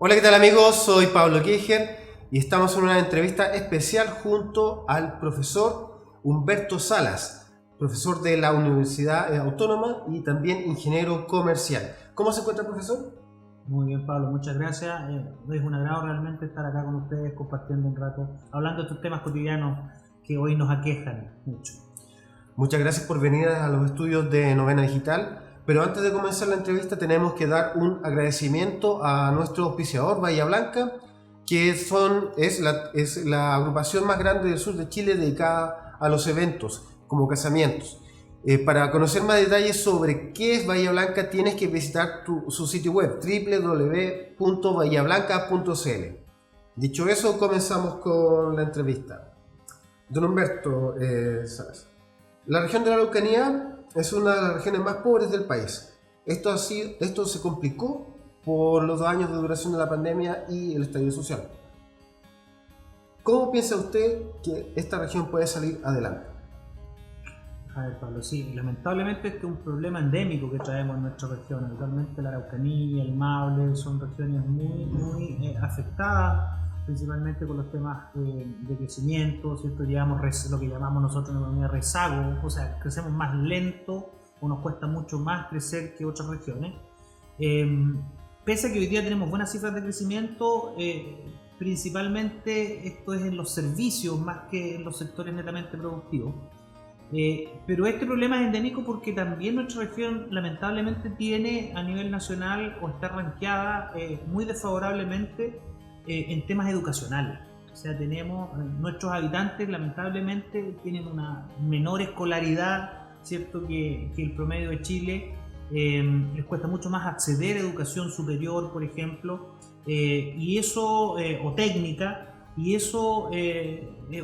Hola, ¿qué tal amigos? Soy Pablo Kircher y estamos en una entrevista especial junto al profesor Humberto Salas, profesor de la Universidad Autónoma y también ingeniero comercial. ¿Cómo se encuentra, profesor? Muy bien, Pablo, muchas gracias. Es un agrado realmente estar acá con ustedes compartiendo un rato, hablando de estos temas cotidianos que hoy nos aquejan mucho. Muchas gracias por venir a los estudios de Novena Digital. Pero antes de comenzar la entrevista tenemos que dar un agradecimiento a nuestro auspiciador Bahía Blanca, que es la agrupación más grande del sur de Chile dedicada a los eventos como casamientos. Para conocer más detalles sobre qué es Bahía Blanca tienes que visitar su sitio web www.bahiablanca.cl. Dicho eso, comenzamos con la entrevista. Don Humberto Salas. La región de la Araucanía es una de las regiones más pobres del país. Esto se complicó por los 2 años de duración de la pandemia y el estallido social. ¿Cómo piensa usted que esta región puede salir adelante? A ver, Pablo, sí, lamentablemente este es un problema endémico que traemos en nuestra región. Actualmente la Araucanía, el Maule son regiones muy afectadas, principalmente con los temas de crecimiento, ¿cierto? Llevamos lo que llamamos nosotros en economía rezago, o sea, crecemos más lento o nos cuesta mucho más crecer que otras regiones. Pese a que hoy día tenemos buenas cifras de crecimiento, principalmente esto es en los servicios más que en los sectores netamente productivos. Pero este problema es endémico porque también nuestra región lamentablemente tiene a nivel nacional o está rankeada muy desfavorablemente en temas educacionales. O sea, nuestros habitantes lamentablemente tienen una menor escolaridad, ¿cierto?, que el promedio de Chile. Les cuesta mucho más acceder a educación superior, por ejemplo, y eso, o técnica, y eso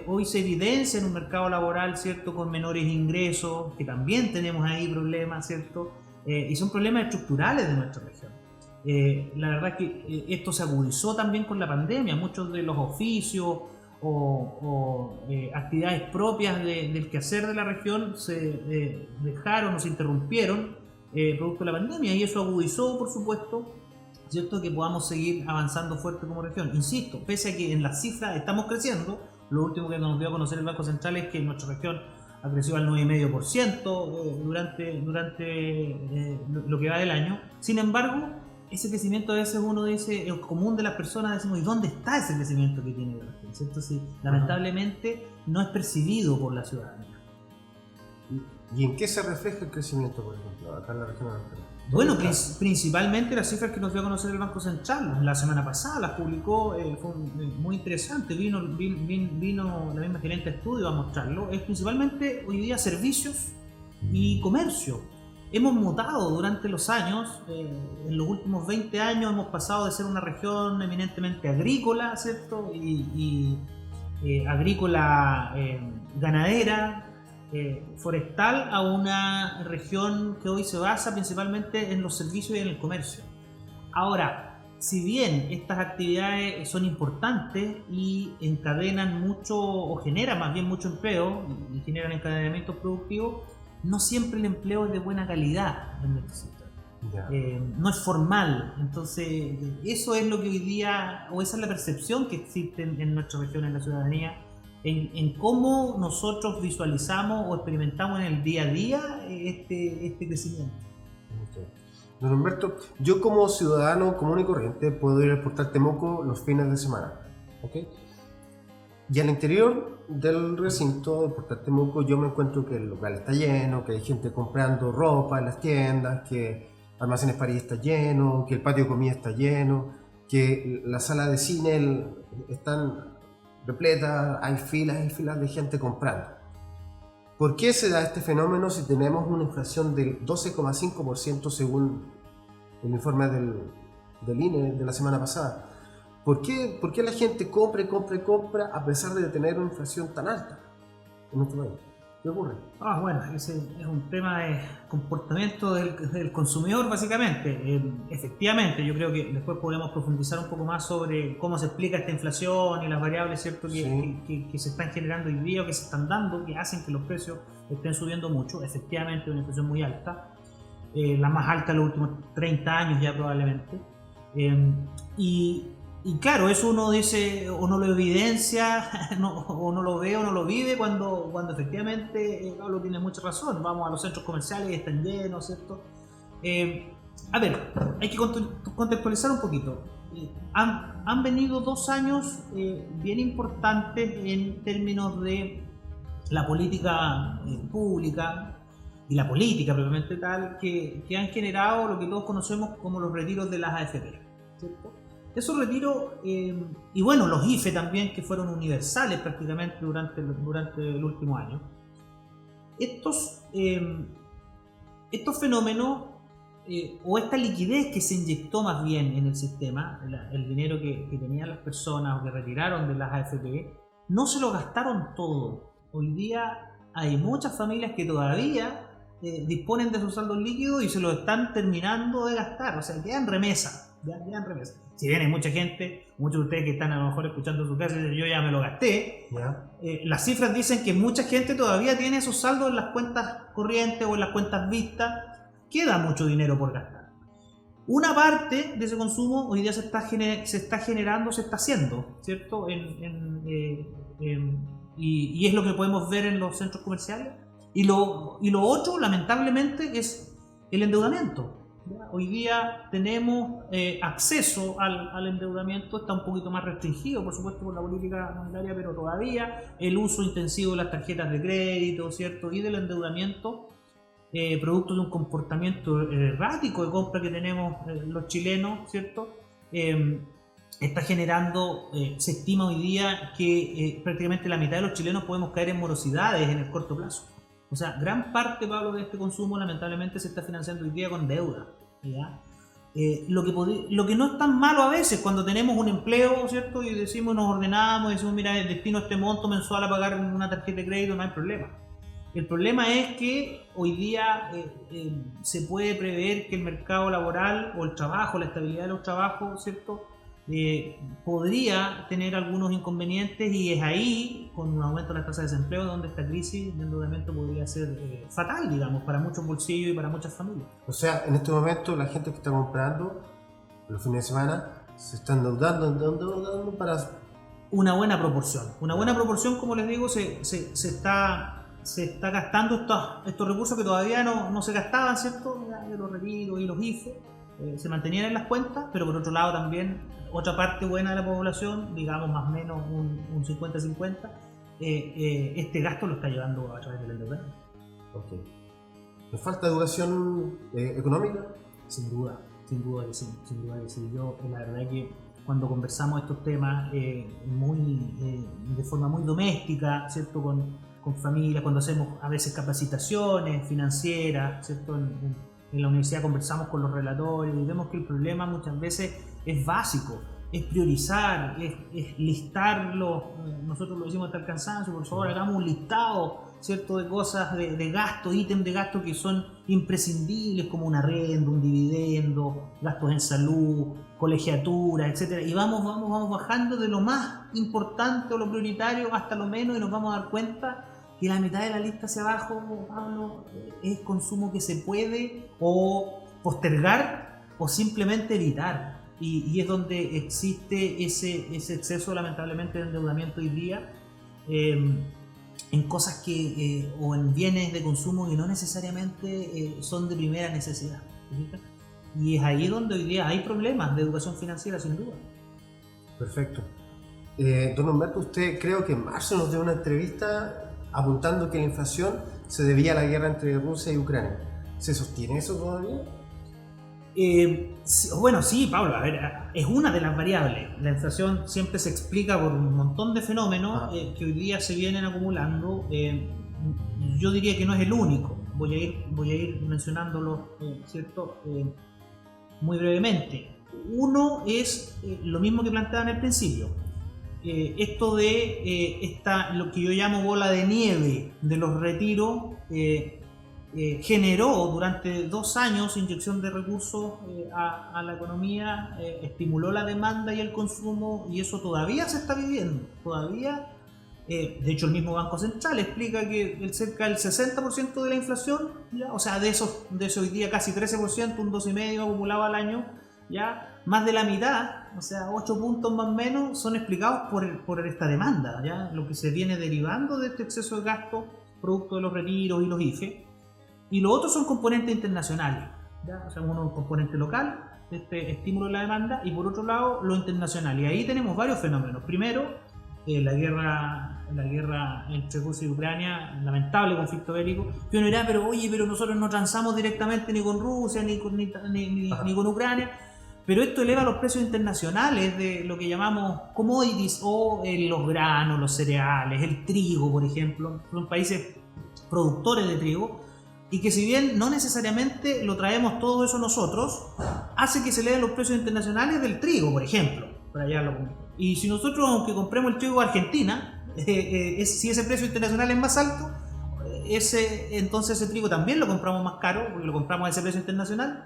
hoy se evidencia en un mercado laboral, ¿cierto?, con menores ingresos, que también tenemos ahí problemas, ¿cierto?, y son problemas estructurales de nuestra región. La verdad es que esto se agudizó también con la pandemia. Muchos de los oficios o actividades propias del quehacer de la región se dejaron o se interrumpieron producto de la pandemia, y eso agudizó, por supuesto, ¿cierto?, que podamos seguir avanzando fuerte como región. Insisto, pese a que en las cifras estamos creciendo, lo último que nos dio a conocer el Banco Central es que nuestra región ha crecido al 9,5% durante lo que va del año. Sin embargo, ese crecimiento a veces uno dice, el común de las personas decimos, ¿y dónde está ese crecimiento que tiene la región? ¿Cierto? Sí, lamentablemente no es percibido por la ciudadanía. ¿Y en qué se refleja el crecimiento, por ejemplo, acá en la región de la Araucanía? Bueno, principalmente las cifras que nos dio a conocer el Banco Central la semana pasada, las publicó, fue muy interesante, vino la misma gerente de estudio a mostrarlo. Es principalmente hoy día servicios y comercio. Hemos mutado durante los años, en los últimos 20 años hemos pasado de ser una región eminentemente agrícola, ¿cierto?, y agrícola ganadera, forestal, a una región que hoy se basa principalmente en los servicios y en el comercio. Ahora, si bien estas actividades son importantes y encadenan mucho o generan más bien mucho empleo y generan encadenamientos productivos, no siempre el empleo es de buena calidad en este sector. No es formal. Entonces eso es lo que hoy día, o esa es la percepción que existe en nuestra región, en la ciudadanía, en cómo nosotros visualizamos o experimentamos en el día a día este crecimiento. Okay. Don Humberto, yo como ciudadano común y corriente puedo ir al Portal Temuco los fines de semana, ¿okay? Y al interior del recinto del Portal Temuco yo me encuentro que el local está lleno, que hay gente comprando ropa en las tiendas, que Almacenes París está lleno, que el patio de comida está lleno, que la sala de cine están repletas, hay filas de gente comprando. ¿Por qué se da este fenómeno si tenemos una inflación del 12,5% según el informe del INE de la semana pasada? ¿Por qué la gente compra a pesar de tener una inflación tan alta en nuestro país? ¿Qué ocurre? Bueno, ese es un tema de comportamiento del consumidor, básicamente. Efectivamente, yo creo que después podemos profundizar un poco más sobre cómo se explica esta inflación y las variables, ¿cierto?, que se están generando hoy día o que se están dando, que hacen que los precios estén subiendo mucho. Efectivamente, una inflación muy alta, la más alta de los últimos 30 años ya probablemente. Y claro, eso uno dice, o no lo evidencia, o no lo ve, o no lo vive, cuando efectivamente Pablo tiene mucha razón. Vamos a los centros comerciales y están llenos, ¿cierto? A ver, hay que contextualizar un poquito. Han venido 2 años bien importantes en términos de la política pública y la política propiamente tal, que han generado lo que todos conocemos como los retiros de las AFP, ¿cierto? Esos retiros, y bueno, los IFE también, que fueron universales prácticamente durante el último año. Estos fenómenos, o esta liquidez que se inyectó más bien en el sistema, el dinero que tenían las personas o que retiraron de las AFP, no se lo gastaron todo. Hoy día hay muchas familias que todavía disponen de sus saldos líquidos y se lo están terminando de gastar, o sea, quedan remesas. Si bien hay mucha gente, muchos de ustedes que están a lo mejor escuchando en su casa y dicen yo ya me lo gasté, las cifras dicen que mucha gente todavía tiene esos saldos en las cuentas corrientes o en las cuentas vistas, queda mucho dinero por gastar. Una parte de ese consumo hoy día se está generando, se está haciendo, ¿cierto? Y es lo que podemos ver en los centros comerciales. Y lo otro, lamentablemente, es el endeudamiento. Hoy día tenemos acceso al endeudamiento, está un poquito más restringido, por supuesto, por la política monetaria, pero todavía el uso intensivo de las tarjetas de crédito, ¿cierto? Y del endeudamiento, producto de un comportamiento errático de compra que tenemos los chilenos, ¿cierto? Está generando, se estima hoy día que prácticamente la mitad de los chilenos podemos caer en morosidades en el corto plazo. O sea, gran parte, Pablo, de este consumo lamentablemente se está financiando hoy día con deuda, ¿ya? Lo que no es tan malo a veces cuando tenemos un empleo, ¿cierto? Y decimos, nos ordenamos y decimos, mira, destino este monto mensual a pagar una tarjeta de crédito, no hay problema. El problema es que hoy día se puede prever que el mercado laboral o el trabajo, la estabilidad de los trabajos, ¿cierto? Podría tener algunos inconvenientes, y es ahí, con un aumento de la tasa de desempleo, donde esta crisis de endeudamiento podría ser fatal, digamos, para muchos bolsillos y para muchas familias. O sea, en este momento la gente que está comprando los fines de semana se está endeudando para... Una buena proporción, como les digo, se está gastando estos recursos que todavía no se gastaban, ¿cierto? De los retiros y los IFE. Se mantenían en las cuentas, pero por otro lado también otra parte buena de la población, digamos más o menos un 50-50, este gasto lo está llevando a través del endeudamiento. Okay. ¿Nos falta educación económica? Sin duda que sí. Yo, la verdad es que cuando conversamos estos temas de forma muy doméstica, ¿cierto? Con familias, cuando hacemos a veces capacitaciones financieras, ¿cierto? En la universidad conversamos con los relatores y vemos que el problema muchas veces es básico, es priorizar, es listarlo. Nosotros lo decimos hasta el cansancio, por favor hagamos un listado, ¿cierto? De cosas, de gasto, ítems de gasto que son imprescindibles, como un arriendo, un dividendo, gastos en salud, colegiatura, etc. Y vamos bajando de lo más importante o lo prioritario hasta lo menos, y nos vamos a dar cuenta que la mitad de la lista hacia abajo, Pablo, es consumo que se puede o postergar o simplemente evitar. Y es donde existe ese exceso, lamentablemente, de endeudamiento hoy día en cosas que o en bienes de consumo que no necesariamente son de primera necesidad. ¿Sí? Y es ahí donde hoy día hay problemas de educación financiera, sin duda. Perfecto. Don Humberto, usted creo que en marzo nos dio una entrevista apuntando que la inflación se debía a la guerra entre Rusia y Ucrania. ¿Se sostiene eso todavía? Bueno, sí, Pablo, a ver, es una de las variables. La inflación siempre se explica por un montón de fenómenos que hoy día se vienen acumulando. Yo diría que no es el único. Voy a ir mencionándolos, ¿cierto? Muy brevemente. Uno es lo mismo que planteaba en el principio. Esto de lo que yo llamo bola de nieve de los retiros generó durante 2 años inyección de recursos a la economía, estimuló la demanda y el consumo, y eso todavía se está viviendo. Todavía, de hecho, el mismo Banco Central explica que cerca del 60% de la inflación, ¿ya? O sea, de eso hoy día casi 13%, un 12,5% acumulado al año, ¿ya? más de la mitad, o sea, 8 puntos más o menos, son explicados por esta demanda, ¿ya? Lo que se viene derivando de este exceso de gasto producto de los retiros y los IFE. Y los otros son componentes internacionales, ¿ya? O sea, uno es un componente local, este estímulo de la demanda, y por otro lado lo internacional. Y ahí tenemos varios fenómenos. Primero, la guerra entre Rusia y Ucrania, lamentable conflicto bélico, que uno dirá, pero nosotros no transamos directamente ni con Rusia ni con Ucrania, pero esto eleva los precios internacionales de lo que llamamos commodities, o los granos, los cereales, el trigo, por ejemplo. Son países productores de trigo, y que si bien no necesariamente lo traemos todo eso nosotros, hace que se eleven los precios internacionales del trigo, por ejemplo, para allá lo. Y si nosotros, aunque compremos el trigo de Argentina, si ese precio internacional es más alto, entonces ese trigo también lo compramos más caro, porque lo compramos a ese precio internacional.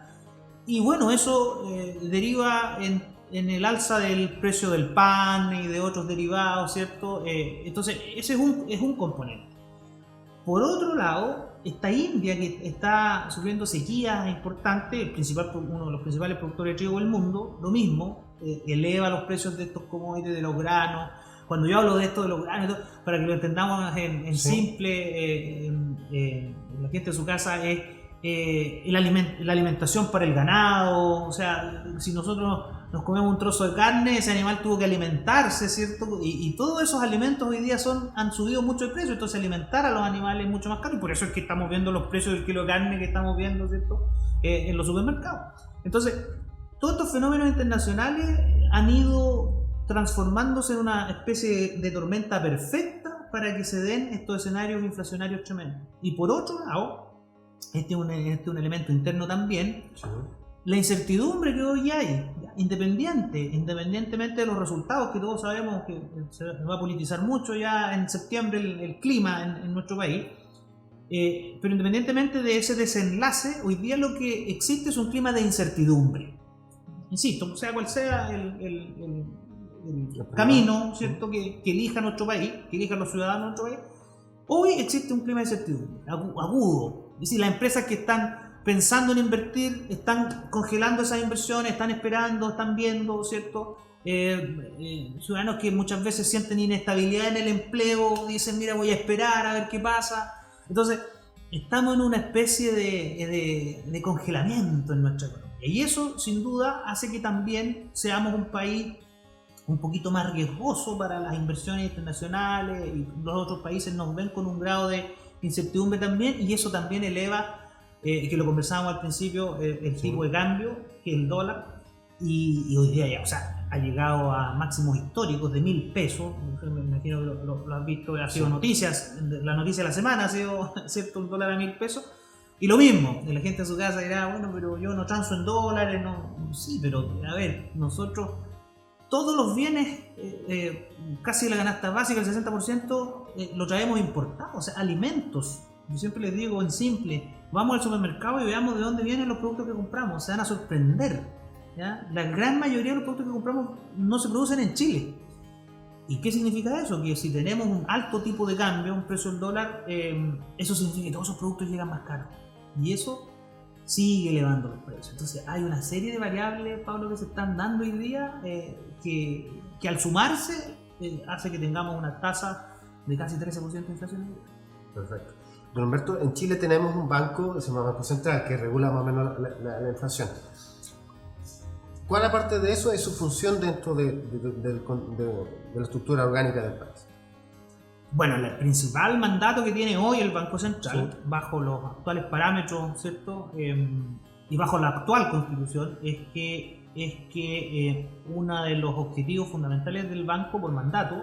Y bueno, eso deriva en el alza del precio del pan y de otros derivados, ¿cierto? Entonces, ese es un componente. Por otro lado, está India, que está sufriendo sequías importantes, uno de los principales productores de trigo del mundo, lo mismo. Eleva los precios de estos commodities, de los granos. Cuando yo hablo de esto de los granos, para que lo entendamos en simple, la gente de su casa, es la alimentación para el ganado. O sea, si nosotros nos comemos un trozo de carne, ese animal tuvo que alimentarse, ¿cierto? Y todos esos alimentos hoy día han subido mucho de precio, entonces alimentar a los animales es mucho más caro, y por eso es que estamos viendo los precios del kilo de carne que estamos viendo, ¿cierto? En los supermercados. Entonces, todos estos fenómenos internacionales han ido transformándose en una especie de tormenta perfecta para que se den estos escenarios inflacionarios tremendos. Y por otro lado, este es un elemento interno también, sí. La incertidumbre que hoy hay, independientemente de los resultados, que todos sabemos que se va a politizar mucho ya en septiembre el clima en nuestro país, pero independientemente de ese desenlace, hoy día lo que existe es un clima de incertidumbre. Insisto, sea cual sea el camino, ¿cierto?, que elija nuestro país, que elijan los ciudadanos de nuestro país, hoy existe un clima de incertidumbre agudo. Es decir, las empresas que están pensando en invertir están congelando esas inversiones, están esperando, están viendo, ¿cierto? Ciudadanos que muchas veces sienten inestabilidad en el empleo, dicen, mira, voy a esperar a ver qué pasa. Entonces, estamos en una especie de congelamiento en nuestra economía. Y eso, sin duda, hace que también seamos un país un poquito más riesgoso para las inversiones internacionales, y los otros países nos ven con un grado de incertidumbre también, y eso también eleva, que lo conversábamos al principio, el tipo de cambio, que es el dólar, y hoy día ya, o sea, ha llegado a máximos históricos de 1.000 pesos. Me imagino que lo has visto, ha sido noticias, la noticia de la semana ha sido, ¿cierto?, un dólar a 1.000 pesos. Y lo mismo, la gente en su casa dirá, bueno, pero yo no transo en dólares, no. Sí, pero a ver, nosotros, todos los bienes, casi la canasta básica, el 60%, lo traemos importados, o sea, alimentos. Yo siempre les digo en simple, vamos al supermercado y veamos de dónde vienen los productos que compramos, se van a sorprender, ¿ya? La gran mayoría de los productos que compramos no se producen en Chile. ¿Y qué significa eso? Que si tenemos un alto tipo de cambio, un precio del dólar, eso significa que todos esos productos llegan más caros. Y eso sigue elevando los precios. Entonces hay una serie de variables, Pablo, que se están dando hoy día, que al sumarse hace que tengamos una tasa de casi 13% de inflación. Perfecto. Don Humberto, en Chile tenemos un banco, se llama Banco Central, que regula más o menos la inflación. ¿Cuál aparte de eso es su función dentro de la estructura orgánica del país? Bueno, el principal mandato que tiene hoy el Banco Central, sí, bajo los actuales parámetros, ¿cierto?, y bajo la actual Constitución, es que uno de los objetivos fundamentales del banco por mandato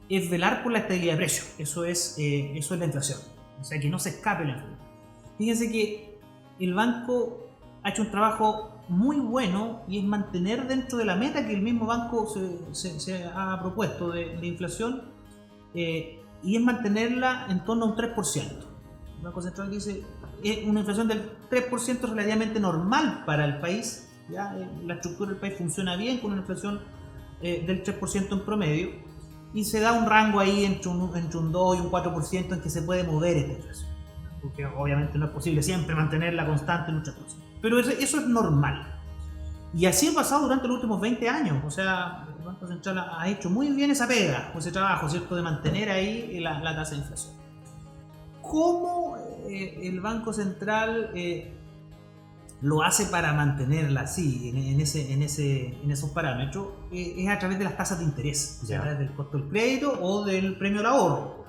es velar por la estabilidad de precios. Eso es la inflación. O sea, que no se escape la inflación. Fíjense que el banco ha hecho un trabajo muy bueno, y es mantener dentro de la meta que el mismo banco se ha propuesto de inflación, y es mantenerla en torno a un 3%. El Banco Central dice es una inflación del 3% relativamente normal para el país, ¿ya? La estructura del país funciona bien con una inflación del 3% en promedio, y se da un rango ahí entre un 2 y un 4% en que se puede mover esta inflación, porque obviamente no es posible siempre mantenerla constante en un 3%, pero eso es normal. Y así ha pasado durante los últimos 20 años. O sea, el Banco Central ha hecho muy bien esa pega, o ese trabajo, ¿cierto?, de mantener ahí la tasa de inflación. ¿Cómo el Banco Central lo hace para mantenerla así, en esos parámetros? Es a través de las tasas de interés, o sea, a través del costo del crédito o del premio al ahorro,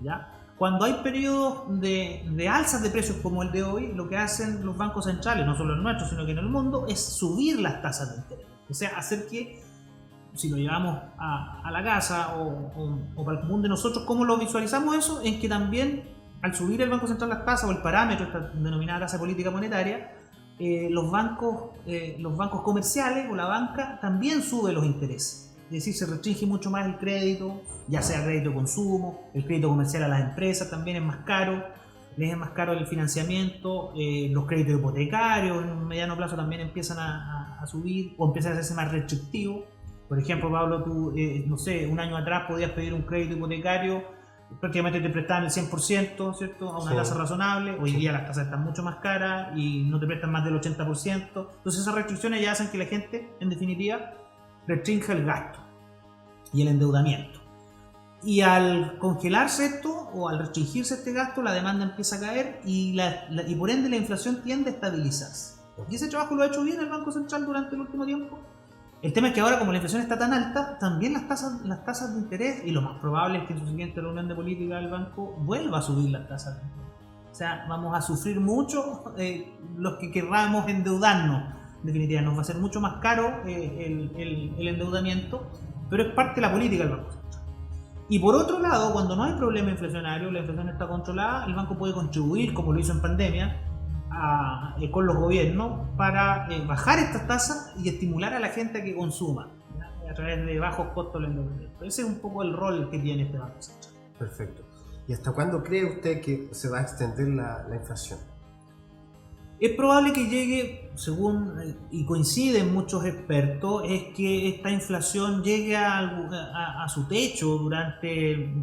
¿ya? Cuando hay periodos de alzas de precios como el de hoy, lo que hacen los bancos centrales, no solo el nuestro, sino que en el mundo, es subir las tasas de interés. O sea, hacer que, si lo llevamos a la casa o para el común de nosotros, ¿cómo lo visualizamos eso? Es que también, al subir el Banco Central las tasas, o el parámetro, esta denominada tasa política monetaria, los bancos comerciales o la banca también sube los intereses. Es decir, se restringe mucho más el crédito, ya sea crédito de consumo, el crédito comercial a las empresas también es más caro, les es más caro el financiamiento, los créditos hipotecarios en un mediano plazo también empiezan a subir o empiezan a hacerse más restrictivos. Por ejemplo, Pablo, tú, no sé, un año atrás podías pedir un crédito hipotecario, prácticamente te prestaban el 100%, ¿cierto?, a una tasa razonable. Hoy día las tasas están mucho más caras y no te prestan más del 80%. Entonces esas restricciones ya hacen que la gente, en definitiva, restrinja el gasto y el endeudamiento. Y al congelarse esto o al restringirse este gasto, la demanda empieza a caer y por ende la inflación tiende a estabilizarse. Y ese trabajo lo ha hecho bien el Banco Central durante el último tiempo. El tema es que ahora, como la inflación está tan alta, también las tasas de interés, y lo más probable es que en su siguiente reunión de política del banco vuelva a subir las tasas de interés. O sea, vamos a sufrir mucho los que querramos endeudarnos. En definitiva, nos va a ser mucho más caro el endeudamiento, pero es parte de la política del Banco Central. Y por otro lado, cuando no hay problema inflacionario, la inflación está controlada, el banco puede contribuir, como lo hizo en pandemia, con los gobiernos para bajar estas tasas y estimular a la gente a que consuma, ¿ya?, a través de bajos costos del endeudamiento. Ese es un poco el rol que tiene este Banco Central. Perfecto. ¿Y hasta cuándo cree usted que se va a extender la inflación? Es probable que llegue, según y coinciden muchos expertos, es que esta inflación llegue a su techo durante el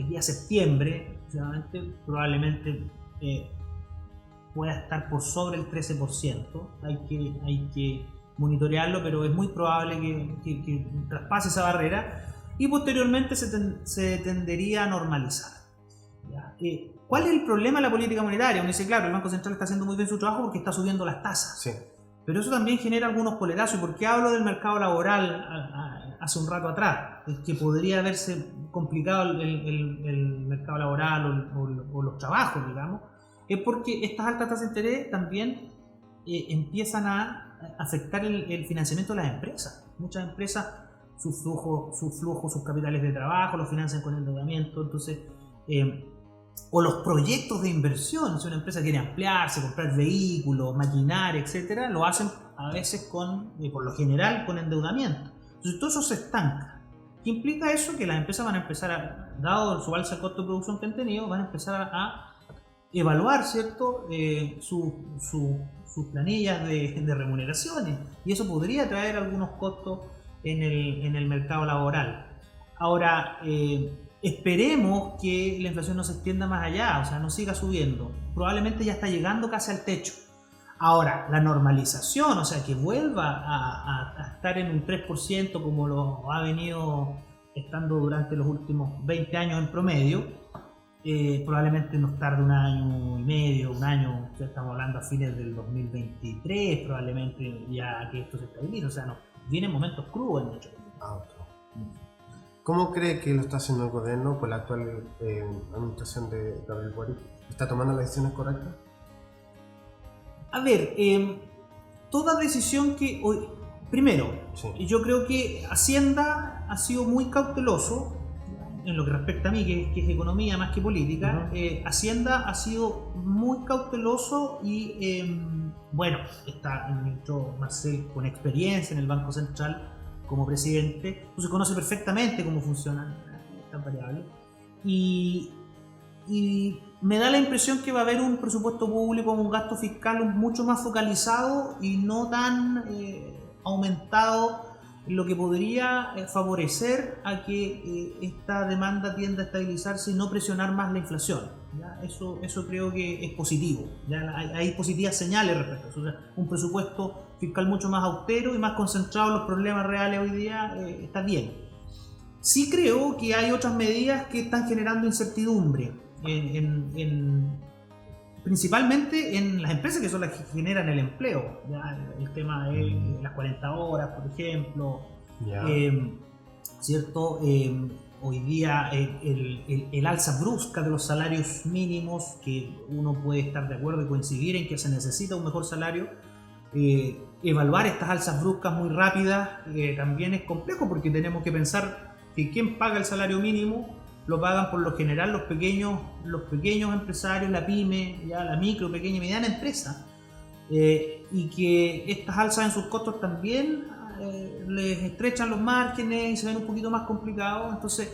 día septiembre, probablemente pueda estar por sobre el 13%. Hay que monitorearlo, pero es muy probable que traspase esa barrera y posteriormente se tendería a normalizar, ¿ya? ¿Cuál es el problema de la política monetaria? Uno dice, claro, el Banco Central está haciendo muy bien su trabajo porque está subiendo las tasas. Sí. Pero eso también genera algunos coletazos. ¿Y por qué hablo del mercado laboral hace un rato atrás? Es que podría haberse complicado el mercado laboral o los trabajos, digamos. Es porque estas altas tasas de interés también empiezan a afectar el financiamiento de las empresas. Muchas empresas, sus capitales de trabajo los financian con endeudamiento. Entonces, o los proyectos de inversión, si una empresa quiere ampliarse, comprar vehículos, maquinaria, etcétera, lo hacen a veces por lo general con endeudamiento. Entonces todo eso se estanca. ¿Qué implica eso? Que las empresas van a empezar dado su alza de costo de producción que han tenido, van a empezar a evaluar, ¿cierto?, sus planillas de remuneraciones, y eso podría traer algunos costos en el mercado laboral. Ahora, esperemos que la inflación no se extienda más allá, o sea, no siga subiendo. Probablemente ya está llegando casi al techo. Ahora, la normalización, o sea, que vuelva a estar en un 3% como lo ha venido estando durante los últimos 20 años en promedio, probablemente nos tarde un año y medio, un año, ya estamos hablando a fines del 2023, probablemente ya que esto se estabilice, o sea, no, vienen momentos crudos en muchos. ¿Cómo cree que lo está haciendo el gobierno con la actual administración de Gabriel Boric? ¿Está tomando las decisiones correctas? A ver, toda decisión que hoy... Primero, sí, yo creo que Hacienda ha sido muy cauteloso en lo que respecta a mí, que es economía más que política. Hacienda ha sido muy cauteloso y, bueno, está el ministro Marcel con experiencia en el Banco Central como presidente, entonces conoce perfectamente cómo funcionan estas variables y me da la impresión que va a haber un presupuesto público, un gasto fiscal mucho más focalizado y no tan aumentado, lo que podría favorecer a que esta demanda tienda a estabilizarse y no presionar más la inflación. ¿ya? Eso creo que es positivo. ¿Ya? Hay positivas señales respecto a eso. O sea, un presupuesto fiscal mucho más austero y más concentrado en los problemas reales hoy día está bien. Sí creo que hay otras medidas que están generando incertidumbre, principalmente en las empresas que son las que generan el empleo. ¿Ya? El tema de las 40 horas, por ejemplo. ¿Cierto? Hoy día el alza brusca de los salarios mínimos, que uno puede estar de acuerdo y coincidir en que se necesita un mejor salario, evaluar estas alzas bruscas muy rápidas también es complejo, porque tenemos que pensar que quien paga el salario mínimo lo pagan por lo general los pequeños empresarios, la pyme, ya la micro, pequeña y mediana empresa, y que estas alzas en sus costos también les estrechan los márgenes y se ven un poquito más complicados. Entonces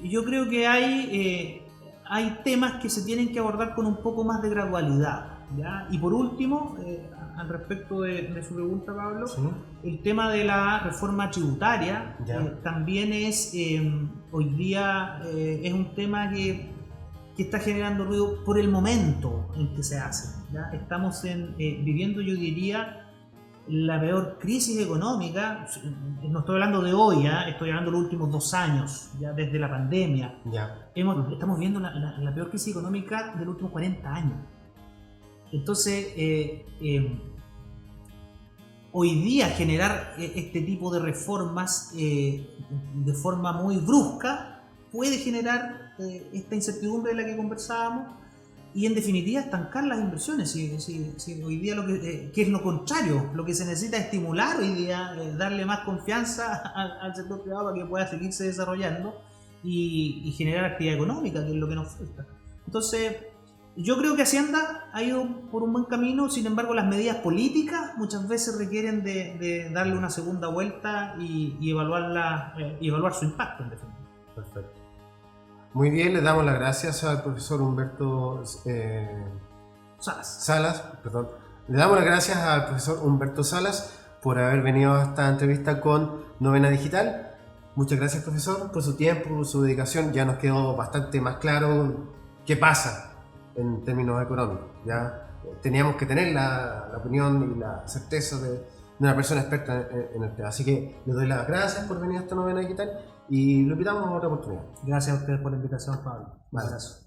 yo creo que hay temas que se tienen que abordar con un poco más de gradualidad, ¿ya? Y por último, al respecto de su pregunta, Pablo, ¿sí? El tema de la reforma tributaria también es hoy día es un tema que está generando ruido por el momento en que se hace, ¿ya? Estamos viviendo, yo diría, la peor crisis económica. No estoy hablando de hoy, estoy hablando de los últimos 2 años, ya desde la pandemia. Estamos viendo la peor crisis económica de los últimos 40 años. Entonces, hoy día generar este tipo de reformas de forma muy brusca puede generar esta incertidumbre de la que conversábamos, y en definitiva estancar las inversiones. Si hoy día que es lo contrario, lo que se necesita es estimular hoy día, darle más confianza al sector privado para que pueda seguirse desarrollando y generar actividad económica, que es lo que nos falta. Entonces, yo creo que Hacienda ha ido por un buen camino. Sin embargo, las medidas políticas muchas veces requieren de darle una segunda vuelta y evaluar su impacto, en definitiva. Perfecto. Muy bien, le damos las gracias al profesor Humberto Salas. Le damos las gracias al profesor Humberto Salas por haber venido a esta entrevista con Novena Digital. Muchas gracias, profesor, por su tiempo, por su dedicación. Ya nos quedó bastante más claro qué pasa en términos económicos. Ya teníamos que tener la opinión y la certeza de una persona experta en el tema. Así que les doy las gracias por venir a esta Novena Digital y lo invitamos a otra oportunidad. Gracias a ustedes por la invitación, Pablo. Un abrazo.